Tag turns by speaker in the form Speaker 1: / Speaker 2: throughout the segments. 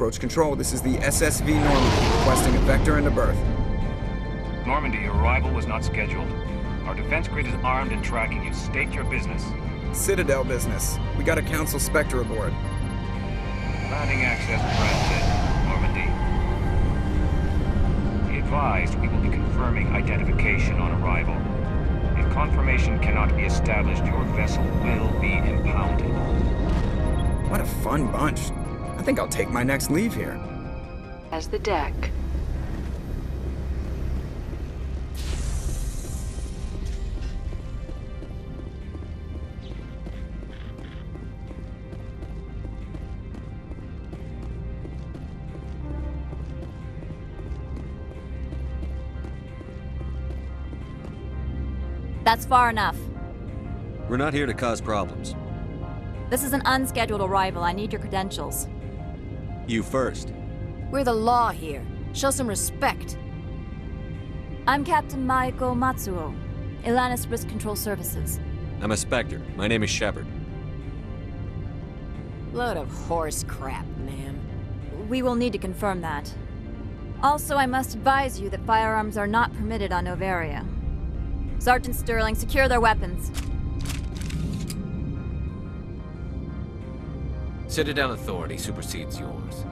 Speaker 1: Approach Control, this is the SSV Normandy, requesting a vector into berth.
Speaker 2: Normandy, your arrival was not scheduled. Our defense grid is armed and tracking you. State your business.
Speaker 1: Citadel business. We got a Council Spectre aboard.
Speaker 2: Landing access granted, Normandy. Be advised, we will be confirming identification on arrival. If confirmation cannot be established, your vessel will be impounded.
Speaker 1: What a fun bunch. I think I'll take my next leave here.
Speaker 3: As the deck.
Speaker 4: That's far enough.
Speaker 5: We're not here to cause problems.
Speaker 4: This is an unscheduled arrival. I need your credentials.
Speaker 5: You first.
Speaker 6: We're the law here. Show some respect.
Speaker 4: I'm Captain Maiko Matsuo, Ilanis Risk Control Services.
Speaker 5: I'm a Spectre. My name is Shepard.
Speaker 6: Load of horse crap, man.
Speaker 4: We will need to confirm that. Also, I must advise you that firearms are not permitted on Noveria. Sergeant Sterling, secure their weapons.
Speaker 7: Citadel authority supersedes yours.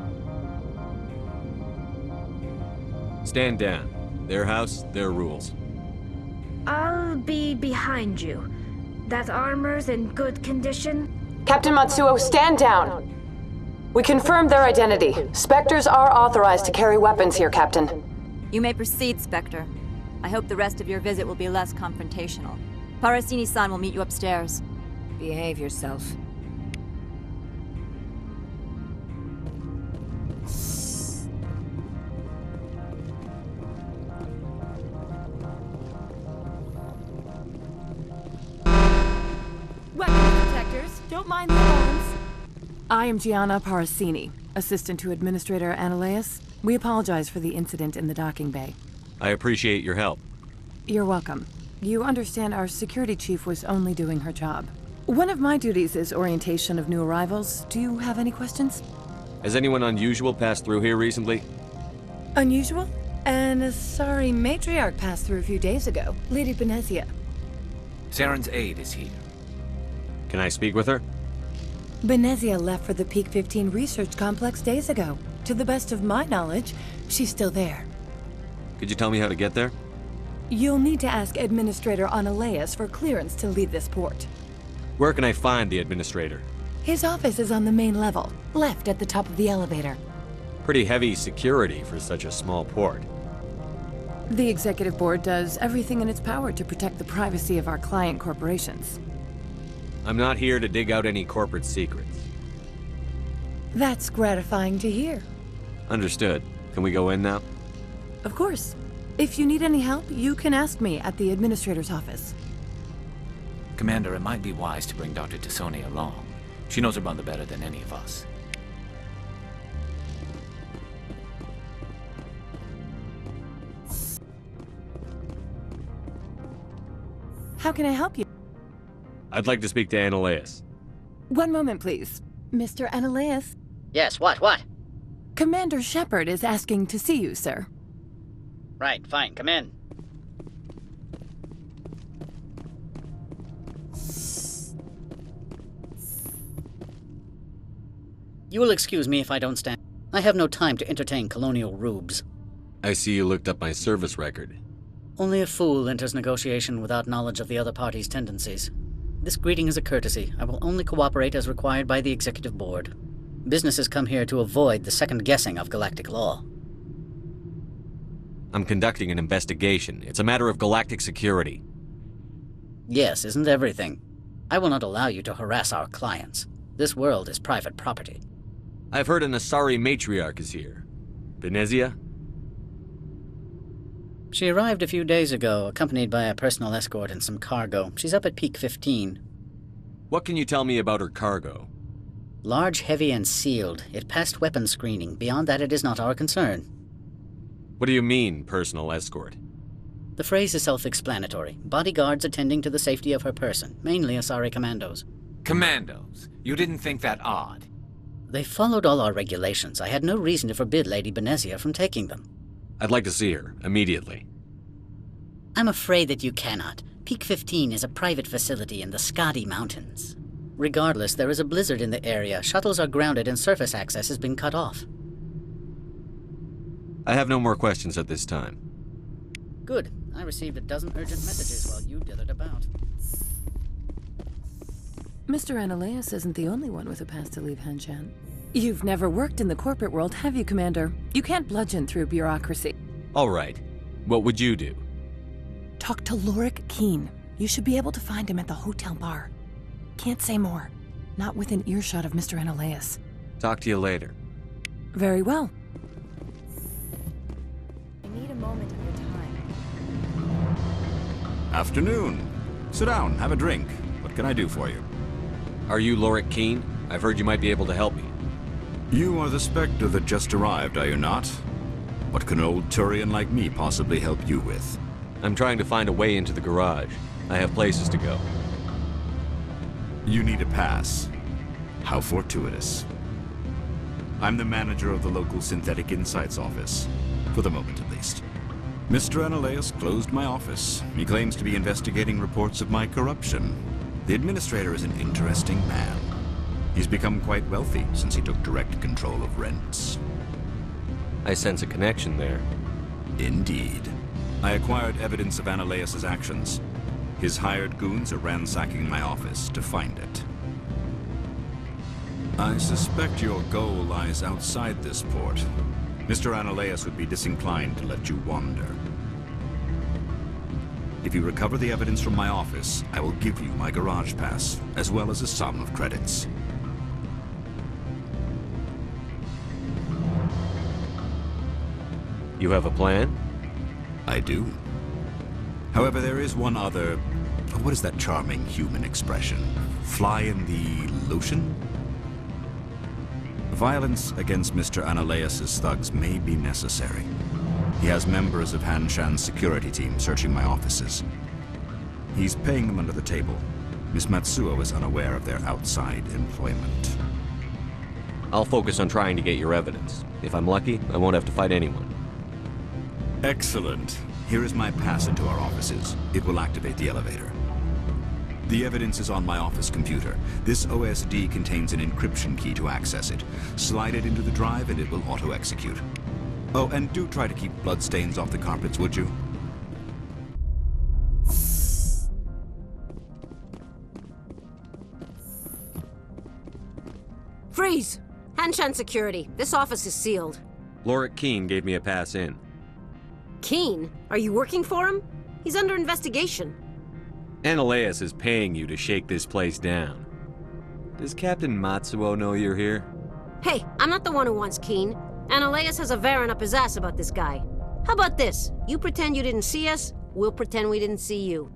Speaker 5: Stand down. Their house, their rules.
Speaker 8: I'll be behind you. That armor's in good condition?
Speaker 3: Captain Matsuo, stand down! We confirmed their identity. Spectres are authorized to carry weapons here, Captain.
Speaker 4: You may proceed, Spectre. I hope the rest of your visit will be less confrontational. Parasini-san will meet you upstairs.
Speaker 6: Behave yourself.
Speaker 9: Weapons detectors, don't mind the alarms. I am Gianna Parasini, assistant to Administrator Ananias. We apologize for the incident in the docking bay.
Speaker 5: I appreciate your help.
Speaker 9: You're welcome. You understand our security chief was only doing her job. One of my duties is orientation of new arrivals. Do you have any questions?
Speaker 5: Has anyone unusual passed through here recently?
Speaker 9: Unusual? And a sorry matriarch passed through a few days ago. Lady Benezia.
Speaker 7: Saren's aide is here.
Speaker 5: Can I speak with her?
Speaker 9: Benezia left for the Peak 15 research complex days ago. To the best of my knowledge, she's still there.
Speaker 5: Could you tell me how to get there?
Speaker 9: You'll need to ask Administrator Ananias for clearance to leave this port.
Speaker 5: Where can I find the Administrator?
Speaker 9: His office is on the main level, left at the top of the elevator.
Speaker 5: Pretty heavy security for such a small port.
Speaker 9: The Executive Board does everything in its power to protect the privacy of our client corporations.
Speaker 5: I'm not here to dig out any corporate secrets.
Speaker 9: That's gratifying to hear.
Speaker 5: Understood. Can we go in now?
Speaker 9: Of course. If you need any help, you can ask me at the Administrator's office.
Speaker 7: Commander, it might be wise to bring Dr. Tassoni along. She knows her mother better than any of us.
Speaker 9: How can I help you?
Speaker 5: I'd like to speak to Ananias.
Speaker 9: One moment, please. Mr. Ananias?
Speaker 10: Yes, what?
Speaker 9: Commander Shepard is asking to see you, sir.
Speaker 10: Right, fine, come in. You will excuse me if I don't stand. I have no time to entertain colonial rubes.
Speaker 5: I see you looked up my service record.
Speaker 10: Only a fool enters negotiation without knowledge of the other party's tendencies. This greeting is a courtesy. I will only cooperate as required by the Executive Board. Businesses come here to avoid the second guessing of galactic law.
Speaker 5: I'm conducting an investigation. It's a matter of galactic security.
Speaker 10: Yes, isn't everything? I will not allow you to harass our clients. This world is private property.
Speaker 5: I've heard an Asari matriarch is here. Benezia?
Speaker 10: She arrived a few days ago, accompanied by a personal escort and some cargo. She's up at Peak 15.
Speaker 5: What can you tell me about her cargo?
Speaker 10: Large, heavy, and sealed. It passed weapons screening. Beyond that, it is not our concern.
Speaker 5: What do you mean, personal escort?
Speaker 10: The phrase is self-explanatory. Bodyguards attending to the safety of her person, mainly Asari commandos.
Speaker 7: Commandos? You didn't think that odd?
Speaker 10: They followed all our regulations. I had no reason to forbid Lady Benezia from taking them.
Speaker 5: I'd like to see her, immediately.
Speaker 10: I'm afraid that you cannot. Peak 15 is a private facility in the Skadi Mountains. Regardless, there is a blizzard in the area. Shuttles are grounded and surface access has been cut off.
Speaker 5: I have no more questions at this time.
Speaker 10: Good. I received a dozen urgent messages while you dithered about.
Speaker 9: Mr. Ananias isn't the only one with a pass to leave Hanshan. You've never worked in the corporate world, have you, Commander? You can't bludgeon through bureaucracy.
Speaker 5: All right. What would you do?
Speaker 9: Talk to Lorik Keene. You should be able to find him at the hotel bar. Can't say more. Not within earshot of Mr. Ananias.
Speaker 5: Talk to you later.
Speaker 9: Very well.
Speaker 4: I need a moment of your time.
Speaker 11: Afternoon. Sit down, have a drink. What can I do for you?
Speaker 5: Are you Lorik Keene? I've heard you might be able to help me.
Speaker 11: You are the Spectre that just arrived, are you not? What can an old Turian like me possibly help you with?
Speaker 5: I'm trying to find a way into the garage. I have places to go.
Speaker 11: You need a pass. How fortuitous. I'm the manager of the local Synthetic Insights office. For the moment, at least. Mr. Ananias closed my office. He claims to be investigating reports of my corruption. The administrator is an interesting man. He's become quite wealthy since he took direct control of rents.
Speaker 5: I sense a connection there.
Speaker 11: Indeed. I acquired evidence of Ananias's actions. His hired goons are ransacking my office to find it. I suspect your goal lies outside this port. Mr. Ananias would be disinclined to let you wander. If you recover the evidence from my office, I will give you my garage pass, as well as a sum of credits.
Speaker 5: You have a plan?
Speaker 11: I do. However, there is one other... What is that charming human expression? Fly in the lotion? Violence against Mr. Ananias's thugs may be necessary. He has members of Hanshan's security team searching my offices. He's paying them under the table. Miss Matsuo is unaware of their outside employment.
Speaker 5: I'll focus on trying to get your evidence. If I'm lucky, I won't have to fight anyone.
Speaker 11: Excellent. Here is my pass into our offices. It will activate the elevator. The evidence is on my office computer. This OSD contains an encryption key to access it. Slide it into the drive and it will auto-execute. Oh, and do try to keep bloodstains off the carpets, would you?
Speaker 6: Freeze! Hanshan security. This office is sealed.
Speaker 5: Lorik Keene gave me a pass in.
Speaker 6: Keene? Are you working for him? He's under investigation.
Speaker 5: Ananias is paying you to shake this place down. Does Captain Matsuo know you're here?
Speaker 6: Hey, I'm not the one who wants Keene. Ananias has a Varen up his ass about this guy. How about this? You pretend you didn't see us, we'll pretend we didn't see you.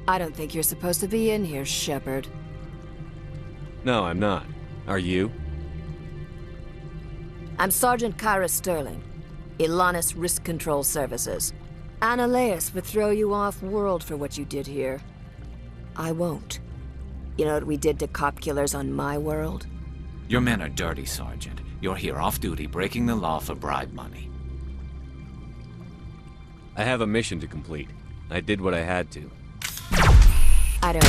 Speaker 6: I don't think you're supposed to be in here, Shepard.
Speaker 5: No, I'm not. Are you?
Speaker 6: I'm Sergeant Kyra Sterling, Ilanis Risk Control Services. Ananias would throw you off-world for what you did here. I won't. You know what we did to cop killers on my world?
Speaker 7: Your men are dirty, Sergeant. You're here off duty, breaking the law for bribe money.
Speaker 5: I have a mission to complete. I did what I had to.
Speaker 4: I don't...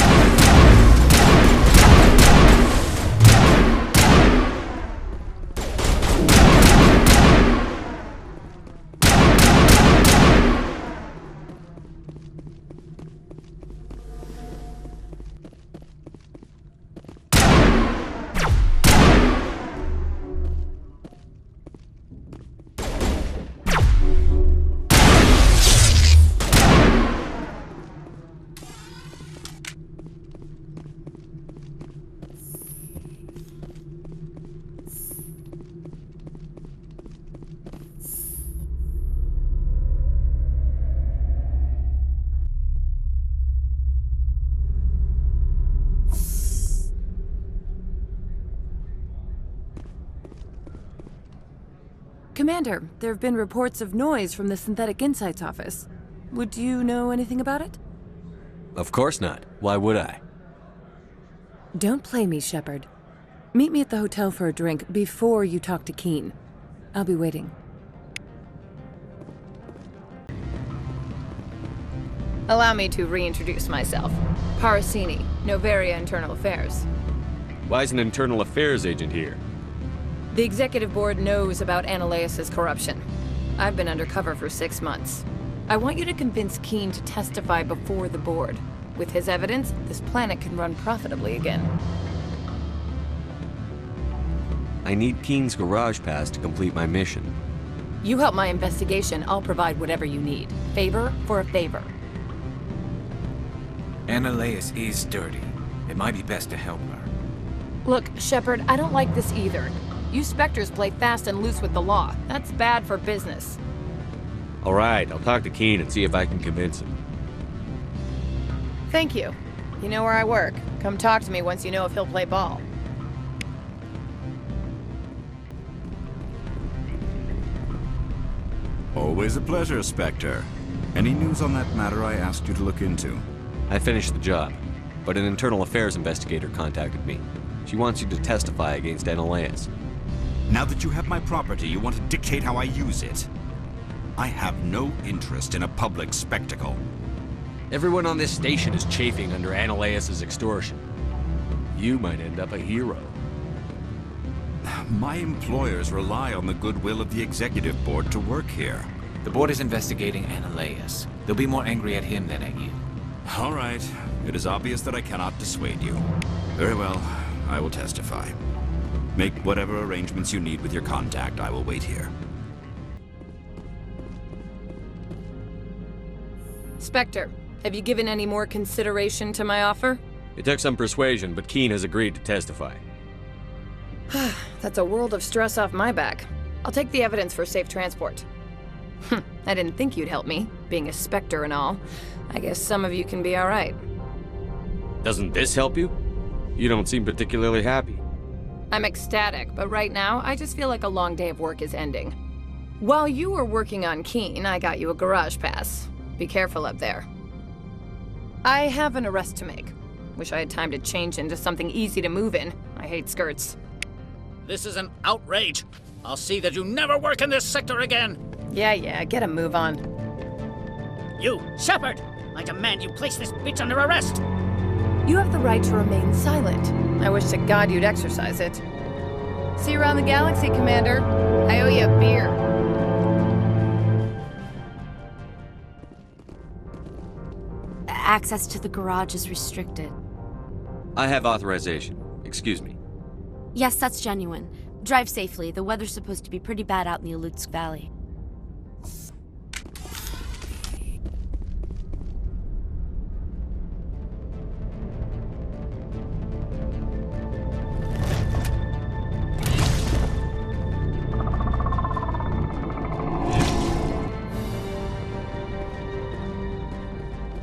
Speaker 9: Commander, there have been reports of noise from the Synthetic Insights office. Would you know anything about it?
Speaker 5: Of course not. Why would I?
Speaker 9: Don't play me, Shepard. Meet me at the hotel for a drink before you talk to Keen. I'll be waiting.
Speaker 12: Allow me to reintroduce myself. Parasini, Noveria Internal Affairs.
Speaker 5: Why is an internal affairs agent here?
Speaker 12: The executive board knows about Ananias' corruption. I've been undercover for 6 months. I want you to convince Keen to testify before the board. With his evidence, this planet can run profitably again.
Speaker 5: I need Keen's garage pass to complete my mission.
Speaker 12: You help my investigation, I'll provide whatever you need. Favor for a favor.
Speaker 7: Ananias is dirty. It might be best to help her.
Speaker 12: Look, Shepard, I don't like this either. You Spectres play fast and loose with the law. That's bad for business.
Speaker 5: All right, I'll talk to Keen and see if I can convince him.
Speaker 12: Thank you. You know where I work. Come talk to me once you know if he'll play ball.
Speaker 11: Always a pleasure, Spectre. Any news on that matter I asked you to look into?
Speaker 5: I finished the job, but an internal affairs investigator contacted me. She wants you to testify against Ananias.
Speaker 11: Now that you have my property, you want to dictate how I use it. I have no interest in a public spectacle.
Speaker 5: Everyone on this station is chafing under Ananias' extortion. You might end up a hero.
Speaker 11: My employers rely on the goodwill of the executive board to work here.
Speaker 7: The board is investigating Ananias. They'll be more angry at him than at you.
Speaker 11: All right. It is obvious that I cannot dissuade you. Very well. I will testify. Make whatever arrangements you need with your contact. I will wait here.
Speaker 12: Spectre, have you given any more consideration to my offer?
Speaker 5: It took some persuasion, but Keen has agreed to testify.
Speaker 12: That's a world of stress off my back. I'll take the evidence for safe transport. I didn't think you'd help me, being a Spectre and all. I guess some of you can be all right.
Speaker 5: Doesn't this help you? You don't seem particularly happy.
Speaker 12: I'm ecstatic, but right now, I just feel like a long day of work is ending. While you were working on Keen, I got you a garage pass. Be careful up there. I have an arrest to make. Wish I had time to change into something easy to move in. I hate skirts.
Speaker 10: This is an outrage. I'll see that you never work in this sector again.
Speaker 12: Yeah, get a move on.
Speaker 10: You, Shepard! I demand you place this bitch under arrest!
Speaker 12: You have the right to remain silent. I wish to God you'd exercise it. See you around the galaxy, Commander. I owe you a beer.
Speaker 13: Access to the garage is restricted.
Speaker 5: I have authorization. Excuse me.
Speaker 13: Yes, that's genuine. Drive safely. The weather's supposed to be pretty bad out in the Alutsk Valley.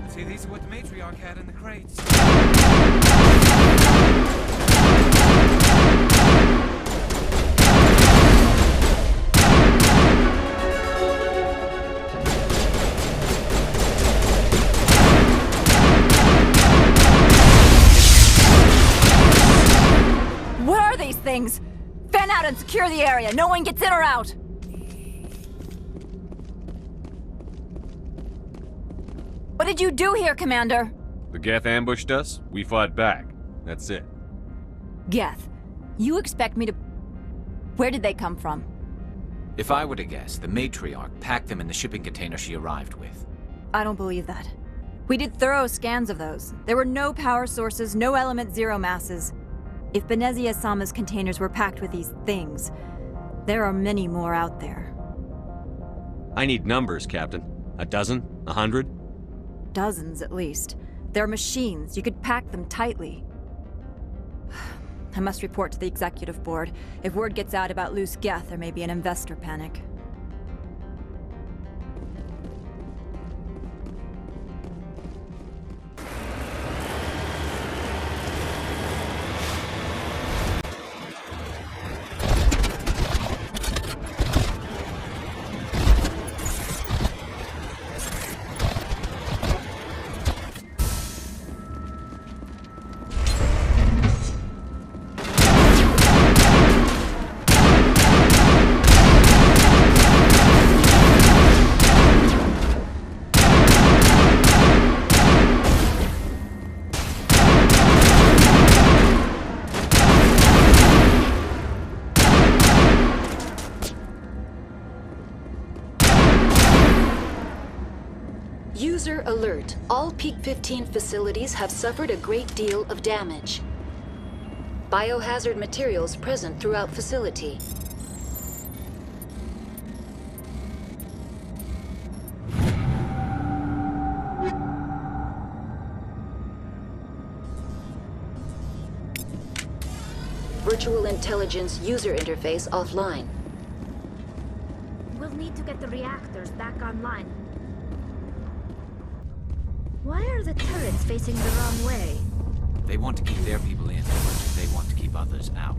Speaker 14: See, these are what the matriarch had in the crates.
Speaker 4: What are these things? out and secure the area. No one gets in or out. What did you do here, Commander?
Speaker 5: The Geth ambushed us, we fought back. That's it.
Speaker 4: Geth, you expect me to... Where did they come from?
Speaker 7: If I were to guess, the matriarch packed them in the shipping container she arrived with.
Speaker 4: I don't believe that. We did thorough scans of those. There were no power sources, no element zero masses. If Benezia Sama's containers were packed with these things, there are many more out there.
Speaker 5: I need numbers, Captain. A dozen? 100?
Speaker 4: Dozens, at least. They're machines. You could pack them tightly. I must report to the executive board. If word gets out about loose Geth, there may be an investor panic.
Speaker 15: User alert. All Peak 15 facilities have suffered a great deal of damage. Biohazard materials present throughout facility. Virtual intelligence user interface offline.
Speaker 8: We'll need to get the reactors back online. Why are the turrets facing the wrong way?
Speaker 7: They want to keep their people in, but they want to keep others out.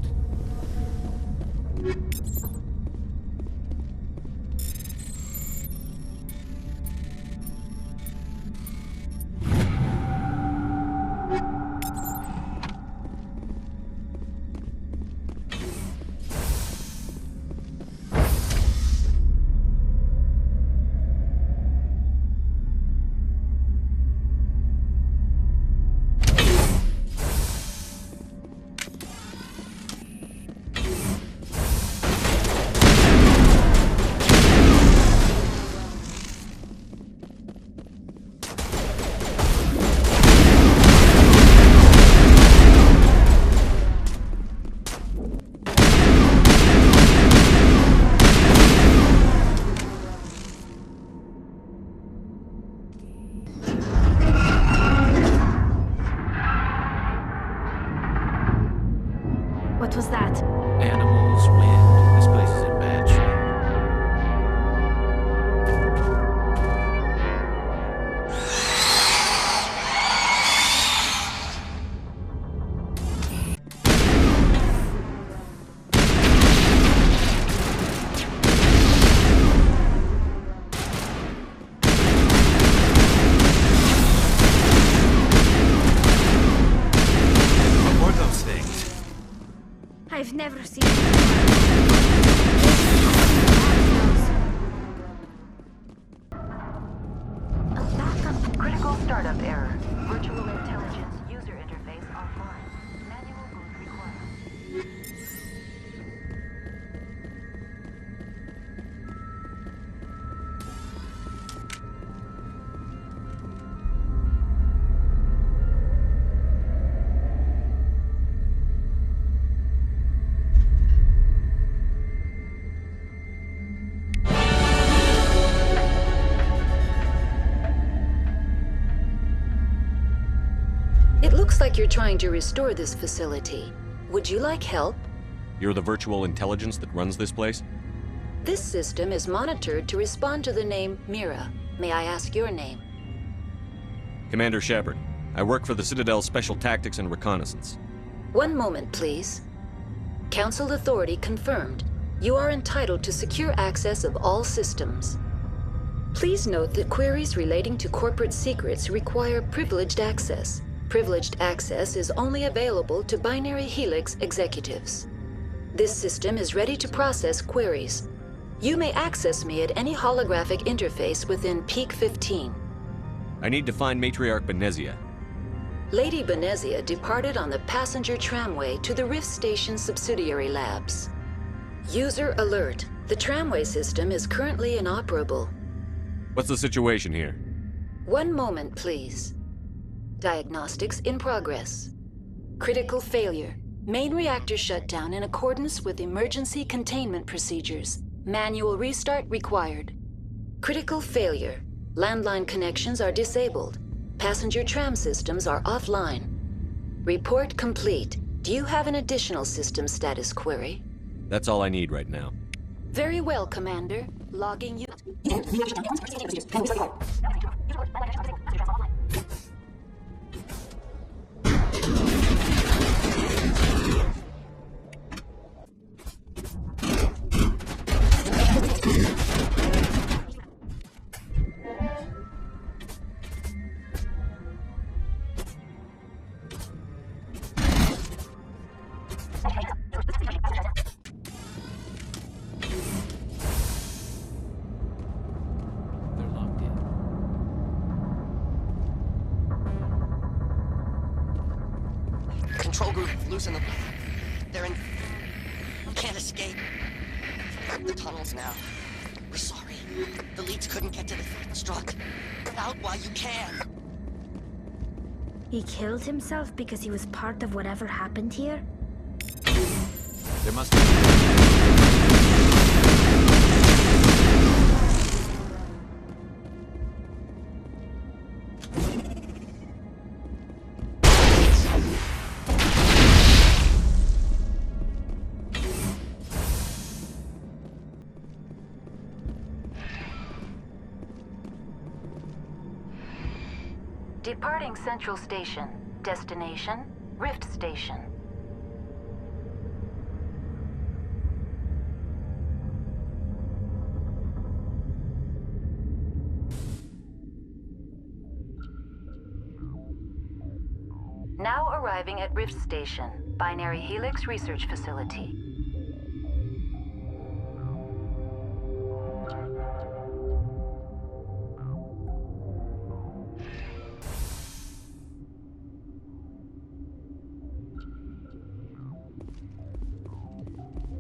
Speaker 8: What was that?
Speaker 7: Animals, wind. This place is in bad shape.
Speaker 11: What were those things?
Speaker 8: I've never seen a backup.
Speaker 3: Critical startup error. Virtual intelligence user interface offline. Manual boot required.
Speaker 15: It looks like you're trying to restore this facility. Would you like help?
Speaker 5: You're the virtual intelligence that runs this place?
Speaker 15: This system is monitored to respond to the name Mira. May I ask your name?
Speaker 5: Commander Shepard. I work for the Citadel's Special Tactics and Reconnaissance.
Speaker 15: One moment, please. Council authority confirmed. You are entitled to secure access of all systems. Please note that queries relating to corporate secrets require privileged access. Privileged access is only available to Binary Helix executives. This system is ready to process queries. You may access me at any holographic interface within Peak 15.
Speaker 5: I need to find Matriarch Benezia.
Speaker 15: Lady Benezia departed on the passenger tramway to the Rift Station subsidiary labs. User alert. The tramway system is currently inoperable.
Speaker 5: What's the situation here?
Speaker 15: One moment, please. Diagnostics in progress. Critical failure. Main reactor shut down in accordance with emergency containment procedures. Manual restart required. Critical failure. Landline connections are disabled. Passenger tram systems are offline. Report complete. Do you have an additional system status query?
Speaker 5: That's all I need right now.
Speaker 15: Very well, Commander. Logging you.
Speaker 16: Control group, loosen them. They're in... Can't escape. The tunnels now. We're sorry. The leads couldn't get to the struck. Get out while you can.
Speaker 8: He killed himself because he was part of whatever happened here?
Speaker 7: There must be...
Speaker 15: Departing Central Station. Destination, Rift Station. Now arriving at Rift Station, Binary Helix Research Facility.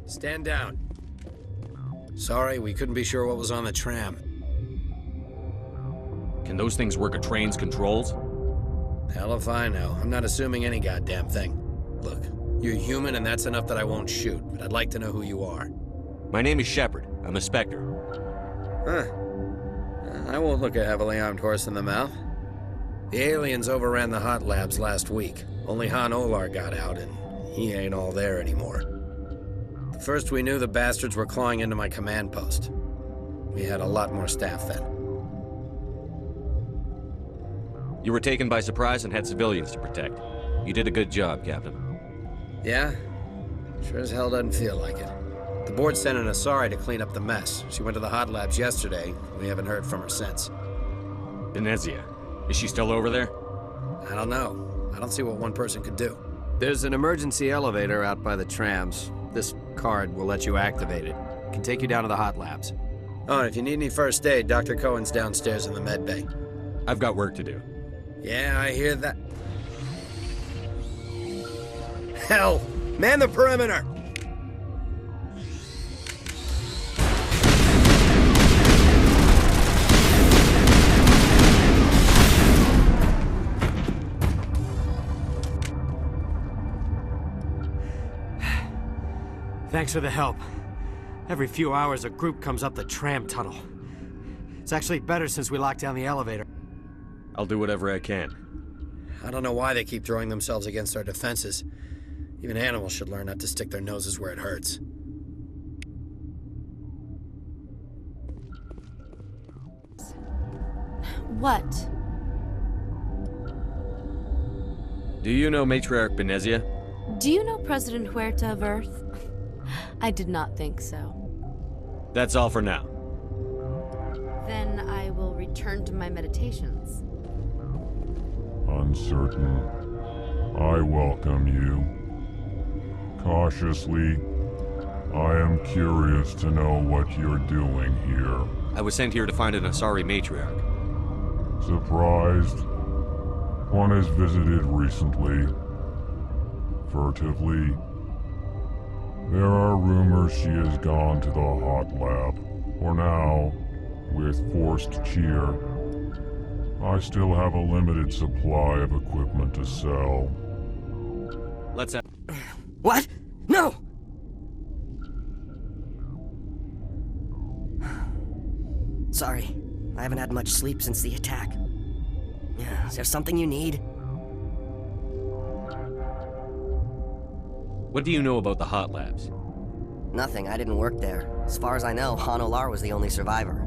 Speaker 17: Stand down. Sorry, we couldn't be sure what was on the tram.
Speaker 5: Can those things work a train's controls?
Speaker 17: Hell if I know. I'm not assuming any goddamn thing. Look, you're human and that's enough that I won't shoot, but I'd like to know who you are.
Speaker 5: My name is Shepard. I'm a Spectre.
Speaker 17: Huh. I won't look a heavily armed horse in the mouth. The aliens overran the hot labs last week. Only Han Olar got out, and he ain't all there anymore. First we knew the bastards were clawing into my command post. We had a lot more staff then.
Speaker 5: You were taken by surprise and had civilians to protect. You did a good job, Captain.
Speaker 17: Yeah? Sure as hell doesn't feel like it. The board sent an Asari to clean up the mess. She went to the hot labs yesterday. We haven't heard from her since.
Speaker 5: Benezia. Is she still over there?
Speaker 17: I don't know. I don't see what one person could do. There's an emergency elevator out by the trams. This card will let you activate it. It can take you down to the hot labs. Oh, and if you need any first aid, Dr. Cohen's downstairs in the med bay.
Speaker 5: I've got work to do.
Speaker 17: Yeah, I hear that. Hell! Man the perimeter!
Speaker 18: Thanks for the help. Every few hours, a group comes up the tram tunnel. It's actually better since we locked down the elevator.
Speaker 5: I'll do whatever I can.
Speaker 17: I don't know why they keep throwing themselves against our defenses. Even animals should learn not to stick their noses where it hurts.
Speaker 13: What?
Speaker 5: Do you know Matriarch Benezia?
Speaker 13: Do you know President Huerta of Earth? I did not think so.
Speaker 5: That's all for now.
Speaker 13: Then I will return to my meditations.
Speaker 19: Uncertain. I welcome you. Cautiously, I am curious to know what you're doing here.
Speaker 5: I was sent here to find an Asari matriarch.
Speaker 19: Surprised? One has visited recently. Furtively. There are rumors she has gone to the hot lab. For now, with forced cheer, I still have a limited supply of equipment to sell.
Speaker 5: Let's have...
Speaker 16: What? No! Sorry, I haven't had much sleep since the attack. Is there something you need?
Speaker 5: What do you know about the hot labs?
Speaker 16: Nothing, I didn't work there. As far as I know, Han Olar was the only survivor.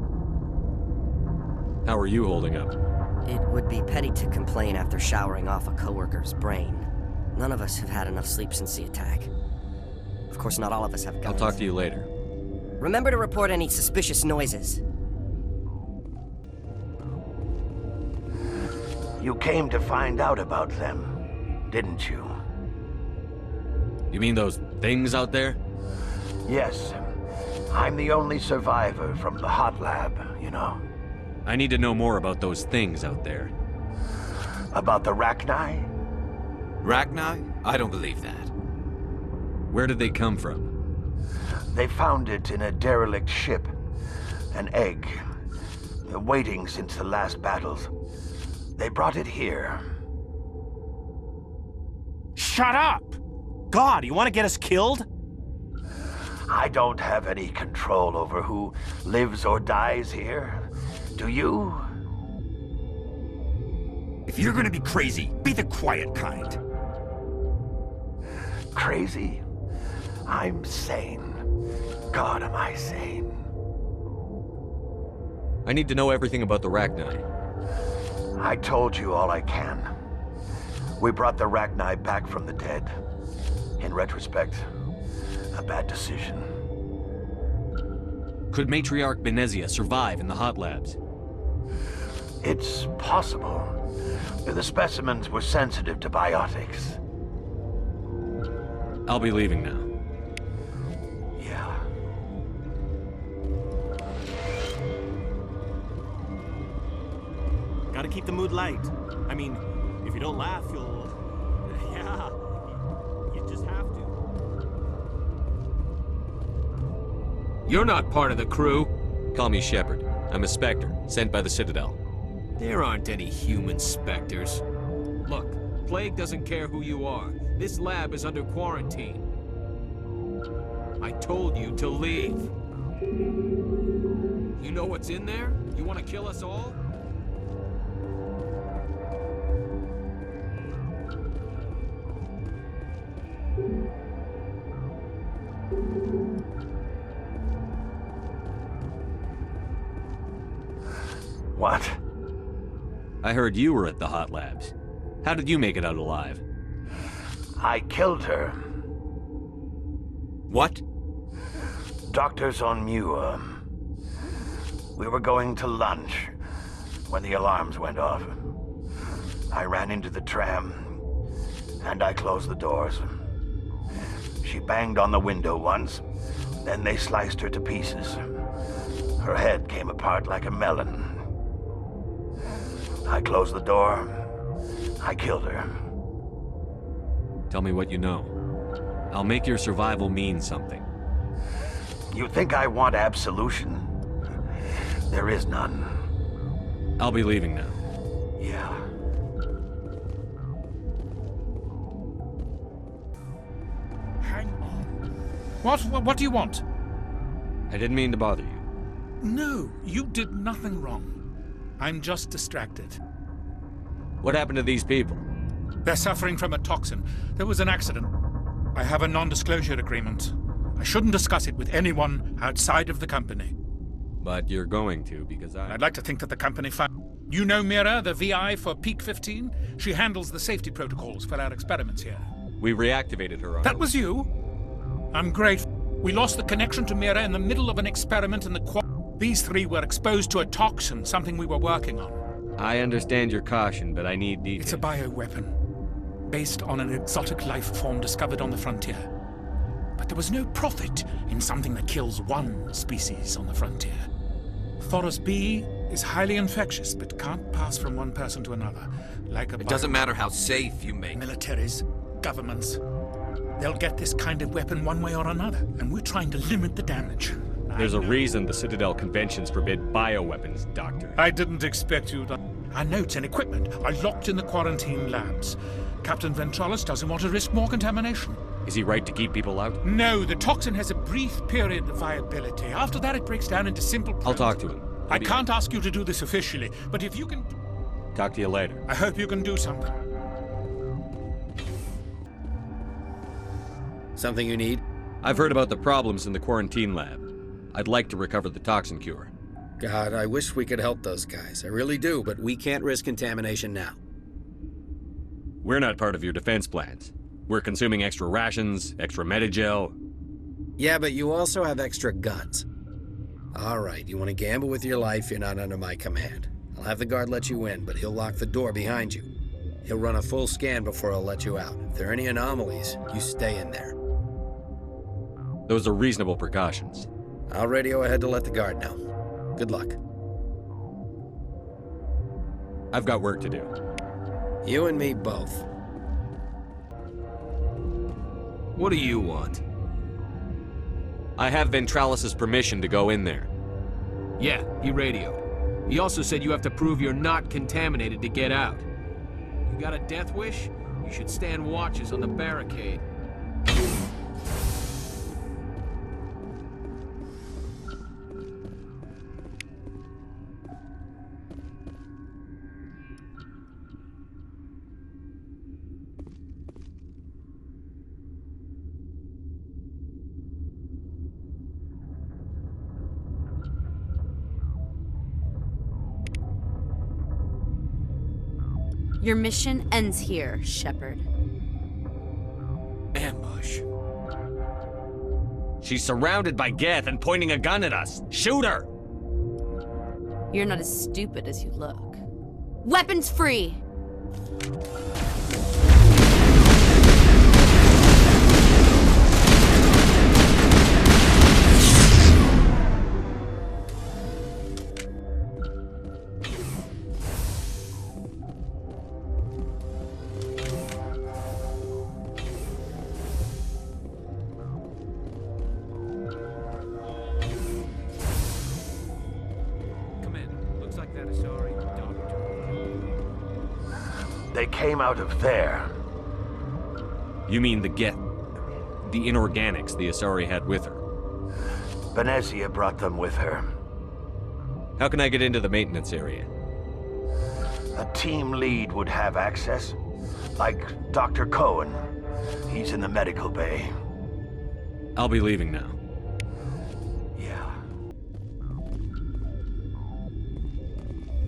Speaker 5: How are you holding up?
Speaker 16: It would be petty to complain after showering off a coworker's brain. None of us have had enough sleep since the attack. Of course, not all of us have guns.
Speaker 5: I'll talk to you later.
Speaker 16: Remember to report any suspicious noises.
Speaker 20: You came to find out about them, didn't you?
Speaker 5: You mean those things out there?
Speaker 20: Yes. I'm the only survivor from the hot lab, you know.
Speaker 5: I need to know more about those things out there.
Speaker 20: About the Rachni?
Speaker 7: Rachni? I don't believe that.
Speaker 5: Where did they come from?
Speaker 20: They found it in a derelict ship. An egg. Waiting since the last battles. They brought it here.
Speaker 21: Shut up! God, you want to get us killed?
Speaker 20: I don't have any control over who lives or dies here. Do you?
Speaker 21: If you're gonna be crazy, be the quiet kind.
Speaker 20: Crazy? I'm sane. God, am I sane.
Speaker 5: I need to know everything about the Rachni.
Speaker 20: I told you all I can. We brought the Rachni back from the dead. In retrospect, a bad decision.
Speaker 5: Could Matriarch Benezia survive in the hot labs?
Speaker 20: It's possible. The specimens were sensitive to biotics.
Speaker 5: I'll be leaving now.
Speaker 20: Yeah.
Speaker 21: Gotta keep the mood light. I mean, if you don't laugh, you'll... Yeah, you just have to.
Speaker 5: You're not part of the crew. Call me Shepard. I'm a Spectre, sent by the Citadel.
Speaker 22: There aren't any human Spectres. Look, Plague doesn't care who you are. This lab is under quarantine. I told you to leave. You know what's in there? You want to kill us all?
Speaker 20: What?
Speaker 5: I heard you were at the hot labs. How did you make it out alive?
Speaker 20: I killed her.
Speaker 5: What?
Speaker 20: Doctors on Muir. We were going to lunch when the alarms went off. I ran into the tram, and I closed the doors. She banged on the window once, then they sliced her to pieces. Her head came apart like a melon. I closed the door. I killed her.
Speaker 5: Tell me what you know. I'll make your survival mean something.
Speaker 20: You think I want absolution? There is none.
Speaker 5: I'll be leaving now.
Speaker 20: Yeah.
Speaker 23: Hang on. What do you want?
Speaker 5: I didn't mean to bother you.
Speaker 23: No, you did nothing wrong. I'm just distracted.
Speaker 5: What happened to these people?
Speaker 23: They're suffering from a toxin. There was an accident. I have a non-disclosure agreement. I shouldn't discuss it with anyone outside of the company.
Speaker 5: But you're going to, because
Speaker 23: I'd like to think that the company found... You know Mira, the VI for Peak 15? She handles the safety protocols for our experiments here.
Speaker 5: We reactivated her on...
Speaker 23: That was you? I'm grateful. We lost the connection to Mira in the middle of an experiment in the... These three were exposed to a toxin, something we were working on.
Speaker 5: I understand your caution, but I need details.
Speaker 23: It's a bioweapon, based on an exotic life form discovered on the frontier. But But there was no profit in something that kills one species on the frontier. Thoros B is highly infectious, but can't pass from one person to another. Like a
Speaker 1: It doesn't matter how safe you make it.
Speaker 23: Militaries, governments, they'll get this kind of weapon one way or another, and we're trying to limit the damage.
Speaker 5: There's a reason the Citadel conventions forbid bioweapons, Doctor.
Speaker 23: I didn't expect you to... Our notes and equipment are locked in the quarantine labs. Captain Ventralis doesn't want to risk more contamination.
Speaker 5: Is he right to keep people out?
Speaker 23: No, the toxin has a brief period of viability. After that, it breaks down into simple...
Speaker 5: I'll talk to him.
Speaker 23: I can't ask you to do this officially, but if you can...
Speaker 5: Talk to you later.
Speaker 23: I hope you can do something.
Speaker 17: Something you need?
Speaker 5: I've heard about the problems in the quarantine lab. I'd like to recover the toxin cure.
Speaker 17: God, I wish we could help those guys. I really do, but we can't risk contamination now.
Speaker 5: We're not part of your defense plans. We're consuming extra rations, extra Medigel.
Speaker 17: Yeah, but you also have extra guns. All right, you want to gamble with your life, you're not under my command. I'll have the guard let you in, but he'll lock the door behind you. He'll run a full scan before he'll let you out. If there are any anomalies, you stay in there.
Speaker 5: Those are reasonable precautions.
Speaker 17: I'll radio ahead to let the guard know. Good luck.
Speaker 5: I've got work to do.
Speaker 17: You and me both.
Speaker 22: What do you want?
Speaker 5: I have Ventralis' permission to go in there.
Speaker 22: Yeah, he radioed. He also said you have to prove you're not contaminated to get out. You got a death wish? You should stand watches on the barricade.
Speaker 13: Your mission ends here, Shepard.
Speaker 23: Ambush.
Speaker 5: She's surrounded by Geth and pointing a gun at us. Shoot her!
Speaker 13: You're not as stupid as you look. Weapons free!
Speaker 20: They came out of there.
Speaker 5: You mean the Geth? The inorganics the Asari had with her?
Speaker 20: Venezia brought them with her.
Speaker 5: How can I get into the maintenance area?
Speaker 20: A team lead would have access. Like Dr. Cohen. He's in the medical bay.
Speaker 5: I'll be leaving now.
Speaker 20: Yeah.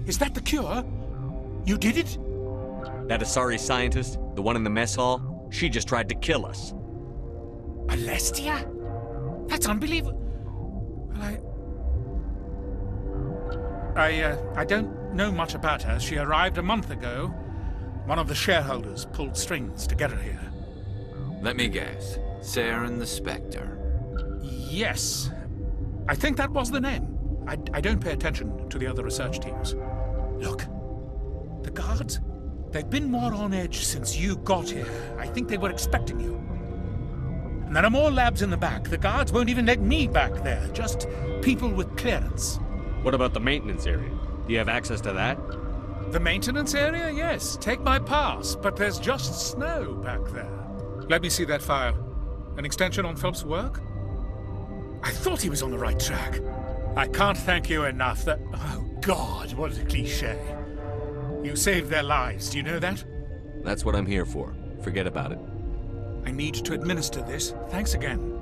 Speaker 23: Is that the cure? You did it?
Speaker 5: That Asari scientist, the one in the mess hall, she just tried to kill us.
Speaker 23: Alestia? That's unbelievable. I don't know much about her. She arrived a month ago. One of the shareholders pulled strings to get her here.
Speaker 1: Let me guess. Saren the Spectre.
Speaker 23: Yes. I think that was the name. I don't pay attention to the other research teams. Look. The guards? They've been more on edge since you got here. I think they were expecting you. And there are more labs in the back. The guards won't even let me back there. Just people with clearance.
Speaker 5: What about the maintenance area? Do you have access to that?
Speaker 23: The maintenance area? Yes. Take my pass. But there's just snow back there. Let me see that file. An extension on Phelps' work? I thought he was on the right track. I can't thank you enough that... Oh, God, what a cliché. You saved their lives, do you know that?
Speaker 5: That's what I'm here for. Forget about it.
Speaker 23: I need to administer this. Thanks again.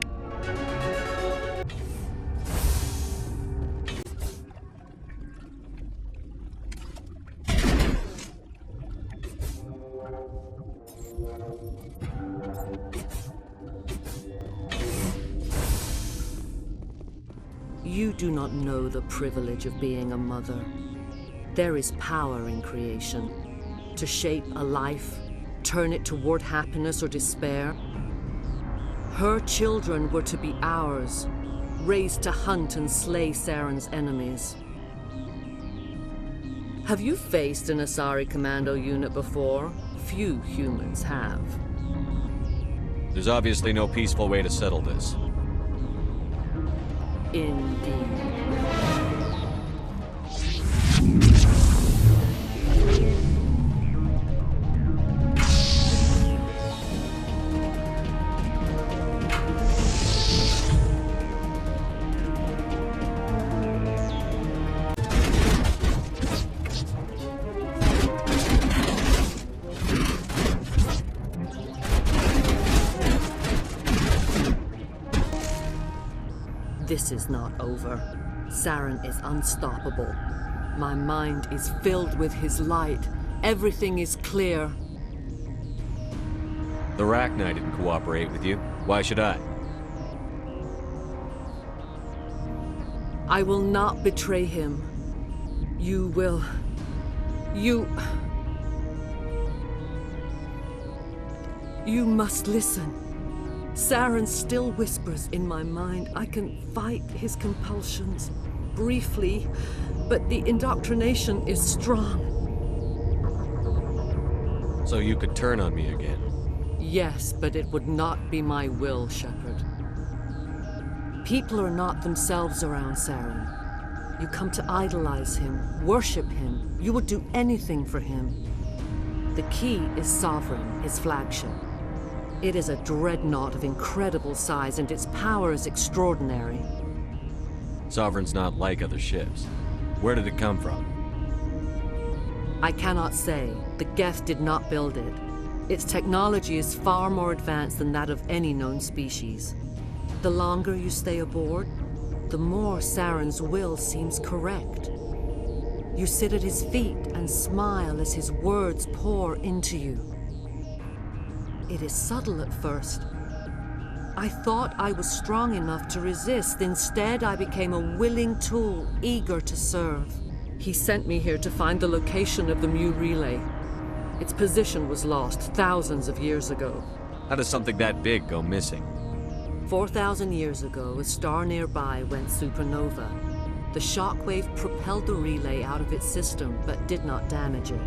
Speaker 2: You do not know the privilege of being a mother. There is power in creation. To shape a life, turn it toward happiness or despair. Her children were to be ours, raised to hunt and slay Saren's enemies. Have you faced an Asari commando unit before? Few humans have.
Speaker 5: There's obviously no peaceful way to settle this.
Speaker 2: Indeed. This is not over. Saren is unstoppable. My mind is filled with his light. Everything is clear.
Speaker 5: The Rachni didn't cooperate with you. Why should I?
Speaker 2: I will not betray him. You will... You must listen. Saren still whispers in my mind. I can fight his compulsions, briefly, but the indoctrination is strong.
Speaker 5: So you could turn on me again?
Speaker 2: Yes, but it would not be my will, Shepard. People are not themselves around Saren. You come to idolize him, worship him. You would do anything for him. The key is Sovereign, his flagship. It is a dreadnought of incredible size, and its power is extraordinary.
Speaker 5: Sovereign's not like other ships. Where did it come from?
Speaker 2: I cannot say. The Geth did not build it. Its technology is far more advanced than that of any known species. The longer you stay aboard, the more Saren's will seems correct. You sit at his feet and smile as his words pour into you. It is subtle at first. I thought I was strong enough to resist. Instead, I became a willing tool, eager to serve. He sent me here to find the location of the Mu relay. Its position was lost thousands of years ago.
Speaker 5: How does something that big go missing?
Speaker 2: 4,000 years ago, a star nearby went supernova. The shockwave propelled the relay out of its system, but did not damage it.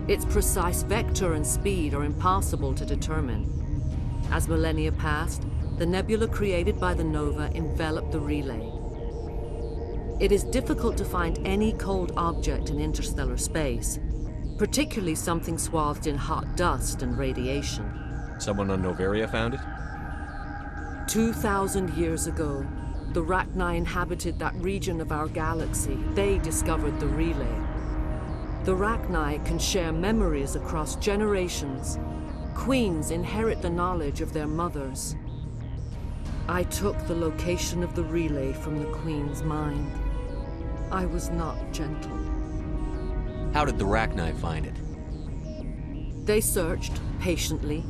Speaker 2: Its precise vector and speed are impossible to determine. As millennia passed, the nebula created by the nova enveloped the relay. It is difficult to find any cold object in interstellar space, particularly something swathed in hot dust and radiation.
Speaker 5: Someone on Noveria found it?
Speaker 2: 2,000 years ago, the Rachni inhabited that region of our galaxy. They discovered the relay. The Rachni can share memories across generations. Queens inherit the knowledge of their mothers. I took the location of the relay from the Queen's mind. I was not gentle.
Speaker 5: How did the Rachni find it?
Speaker 2: They searched, patiently.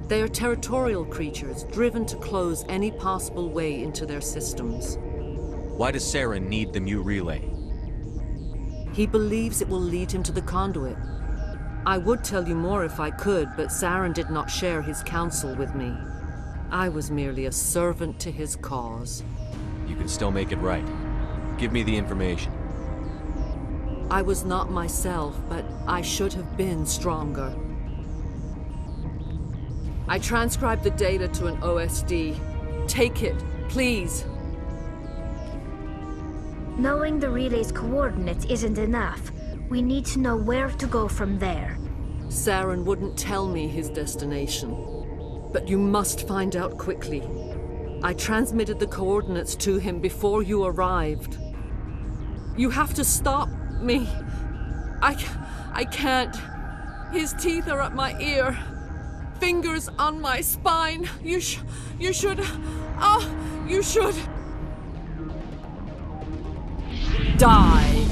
Speaker 2: They are territorial creatures, driven to close any possible way into their systems.
Speaker 5: Why does Saren need the Mu relay?
Speaker 2: He believes it will lead him to the conduit. I would tell you more if I could, but Saren did not share his counsel with me. I was merely a servant to his cause.
Speaker 5: You can still make it right. Give me the information.
Speaker 2: I was not myself, but I should have been stronger. I transcribed the data to an OSD. Take it, please.
Speaker 8: Knowing the relay's coordinates isn't enough. We need to know where to go from there.
Speaker 2: Saren wouldn't tell me his destination. But you must find out quickly. I transmitted the coordinates to him before you arrived. You have to stop me. I can't. His teeth are at my ear. Fingers on my spine. You should... you should... die.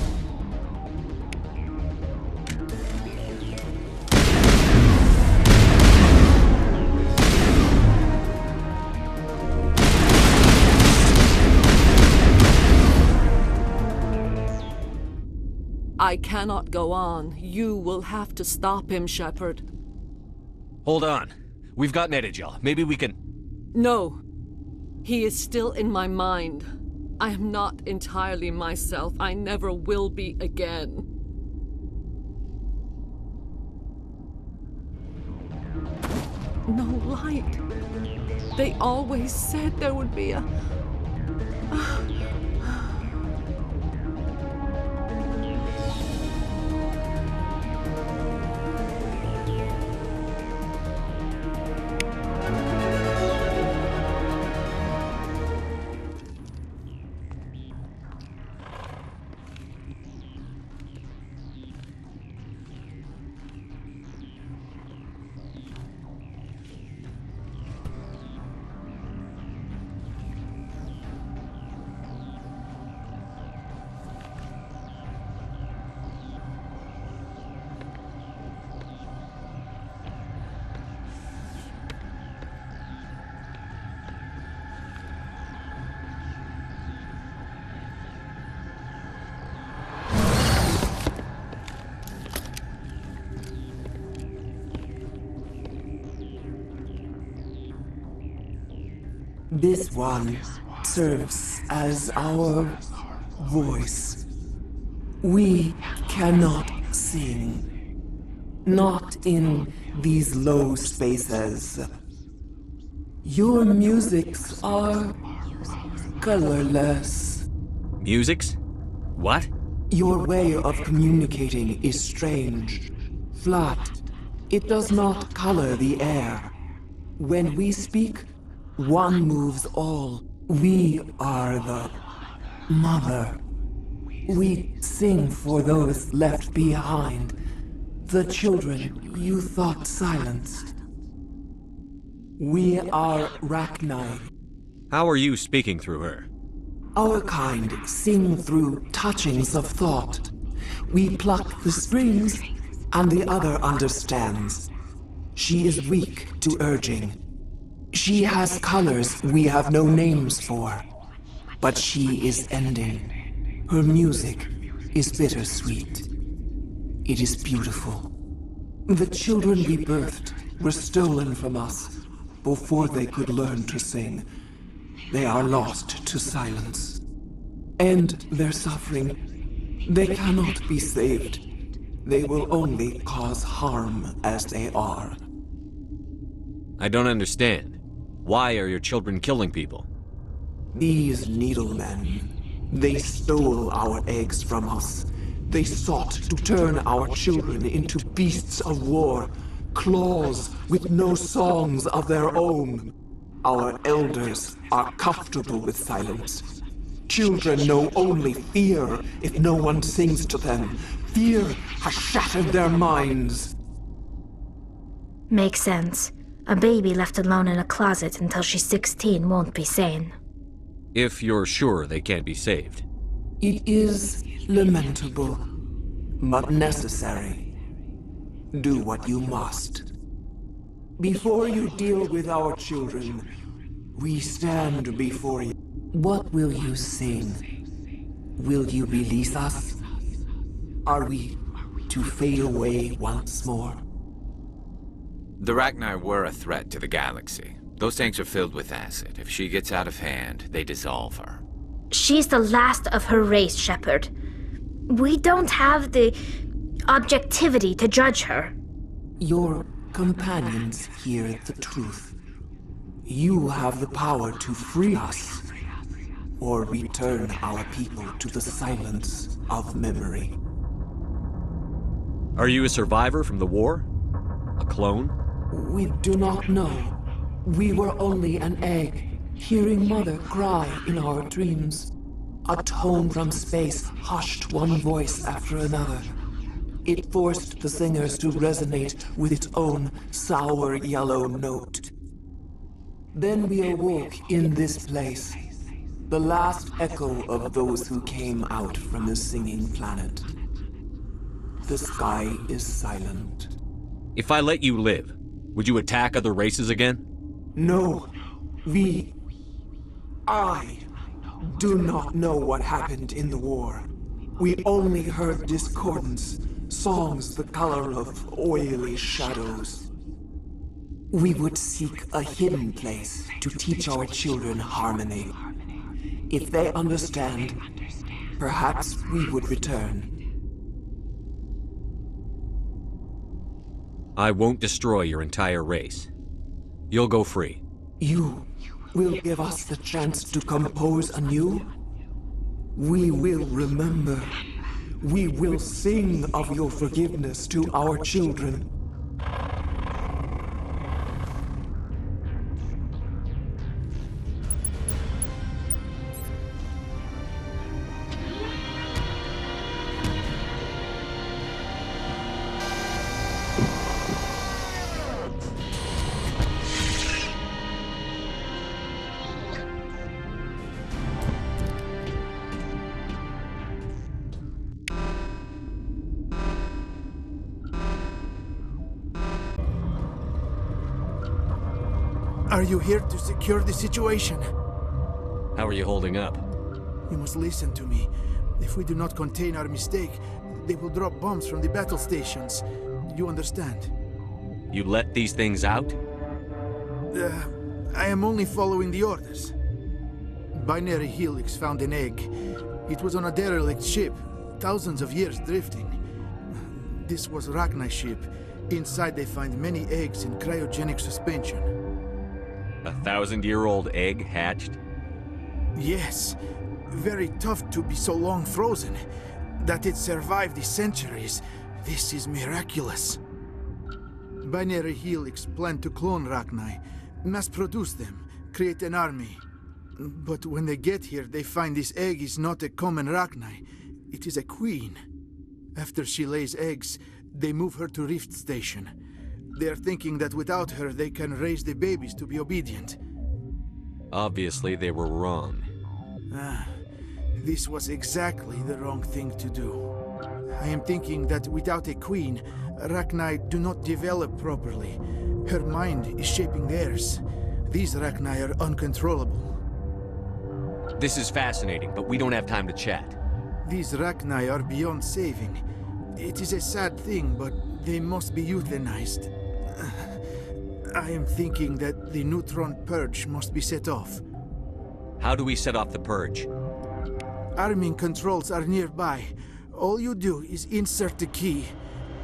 Speaker 2: I cannot go on. You will have to stop him, Shepard.
Speaker 5: Hold on. We've got Netagel. Maybe we can...
Speaker 2: No. He is still in my mind. I am not entirely myself. I never will be again. No light. They always said there would be a...
Speaker 6: This one serves as our voice. We cannot sing. Not in these low spaces. Your musics are colorless.
Speaker 5: Musics? What?
Speaker 6: Your way of communicating is strange. Flat. It does not color the air. When we speak, one moves all. We are the mother. We sing for those left behind. The children you thought silenced. We are Rachni.
Speaker 5: How are you speaking through her?
Speaker 6: Our kind sing through touchings of thought. We pluck the strings, and the other understands. She is weak to urging. She has colors we have no names for. But she is ending. Her music is bittersweet. It is beautiful. The children we birthed were stolen from us before they could learn to sing. They are lost to silence. And their suffering, they cannot be saved. They will only cause harm as they are.
Speaker 5: I don't understand. Why are your children killing people?
Speaker 6: These needlemen, they stole our eggs from us. They sought to turn our children into beasts of war, claws with no songs of their own. Our elders are comfortable with silence. Children know only fear if no one sings to them. Fear has shattered their minds.
Speaker 8: Makes sense. A baby left alone in a closet until she's 16 won't be sane.
Speaker 5: If you're sure they can't be saved.
Speaker 6: It is lamentable, but necessary. Do what you must. Before you deal with our children, we stand before you. What will you sing? Will you release us? Are we to fade away once more?
Speaker 1: The Rachni were a threat to the galaxy. Those tanks are filled with acid. If she gets out of hand, they dissolve her.
Speaker 8: She's the last of her race, Shepard. We don't have the objectivity to judge her.
Speaker 6: Your companions hear the truth. You have the power to free us, or return our people to the silence of memory.
Speaker 5: Are you a survivor from the war? A clone?
Speaker 6: We do not know. We were only an egg, hearing Mother cry in our dreams. A tone from space hushed one voice after another. It forced the singers to resonate with its own sour yellow note. Then we awoke in this place, the last echo of those who came out from the singing planet. The sky is silent.
Speaker 5: If I let you live, would you attack other races again?
Speaker 6: No. I do not know what happened in the war. We only heard discordance, songs the color of oily shadows. We would seek a hidden place to teach our children harmony. If they understand, perhaps we would return.
Speaker 5: I won't destroy your entire race. You'll go free.
Speaker 6: You will give us the chance to compose anew? We will remember. We will sing of your forgiveness to our children.
Speaker 9: Are you here to secure the situation?
Speaker 5: How are you holding up?
Speaker 9: You must listen to me. If we do not contain our mistake, they will drop bombs from the battle stations. You understand?
Speaker 5: You let these things out?
Speaker 9: I am only following the orders. Binary Helix found an egg. It was on a derelict ship, thousands of years drifting. This was Rachni's ship. Inside they find many eggs in cryogenic suspension.
Speaker 5: A 1,000-year-old egg hatched?
Speaker 9: Yes. Very tough to be so long frozen. That it survived the centuries. This is miraculous. Binary Helix planned to clone Rachni, mass-produce them, create an army. But when they get here, they find this egg is not a common Rachni. It is a queen. After she lays eggs, they move her to Rift Station. They are thinking that without her, they can raise the babies to be obedient.
Speaker 5: Obviously, they were wrong.
Speaker 9: This was exactly the wrong thing to do. I am thinking that without a queen, Rachni do not develop properly. Her mind is shaping theirs. These Rachni are uncontrollable.
Speaker 5: This is fascinating, but we don't have time to chat.
Speaker 9: These Rachni are beyond saving. It is a sad thing, but they must be euthanized. I am thinking that the neutron purge must be set off.
Speaker 5: How do we set off the purge?
Speaker 9: Arming controls are nearby. All you do is insert the key.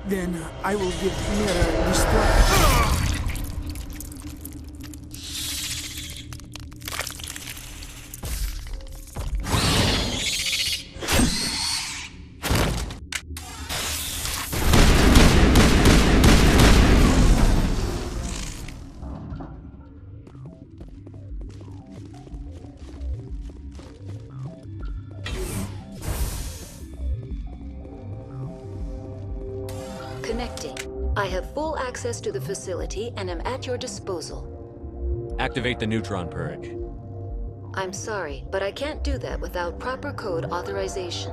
Speaker 9: Then I will give Mira the
Speaker 15: Connecting. I have full access to the facility and am at your disposal.
Speaker 5: Activate the neutron purge.
Speaker 15: I'm sorry, but I can't do that without proper code authorization.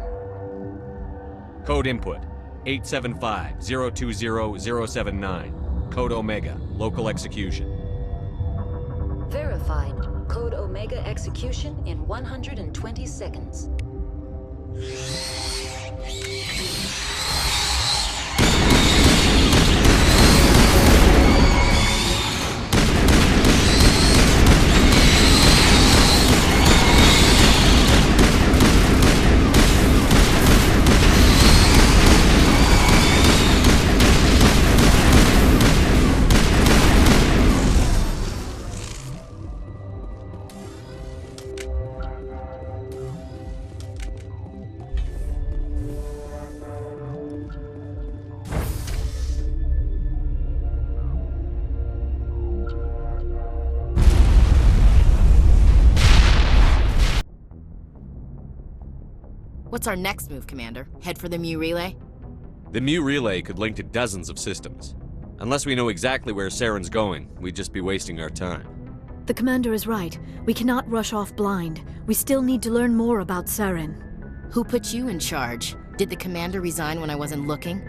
Speaker 5: Code input, 875-020-079. Code Omega, local execution.
Speaker 15: Verified. Code Omega execution in 120 seconds.
Speaker 10: What's our next move, Commander? Head for the Mu Relay?
Speaker 5: The Mu Relay could link to dozens of systems. Unless we know exactly where Saren's going, we'd just be wasting our time.
Speaker 4: The Commander is right. We cannot rush off blind. We still need to learn more about Saren.
Speaker 10: Who put you in charge? Did the Commander resign when I wasn't looking?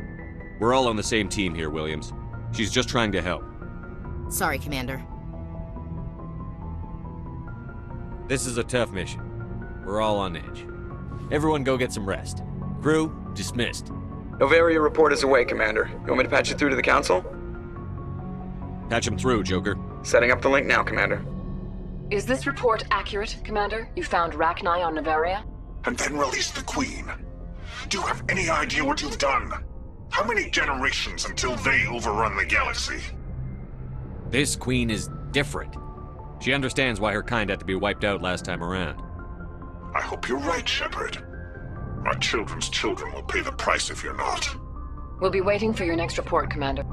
Speaker 5: We're all on the same team here, Williams. She's just trying to help.
Speaker 10: Sorry, Commander.
Speaker 5: This is a tough mission. We're all on edge. Everyone go get some rest. Crew, dismissed.
Speaker 12: Noveria report is away, Commander. You want me to patch it through to the Council?
Speaker 5: Patch him through, Joker.
Speaker 11: Setting up the link now, Commander.
Speaker 3: Is this report accurate, Commander? You found Rachni on Noveria?
Speaker 12: And then released the Queen. Do you have any idea what you've done? How many generations until they overrun the galaxy?
Speaker 5: This Queen is different. She understands why her kind had to be wiped out last time around.
Speaker 12: I hope you're right, Shepard. My children's children will pay the price if you're not.
Speaker 3: We'll be waiting for your next report, Commander.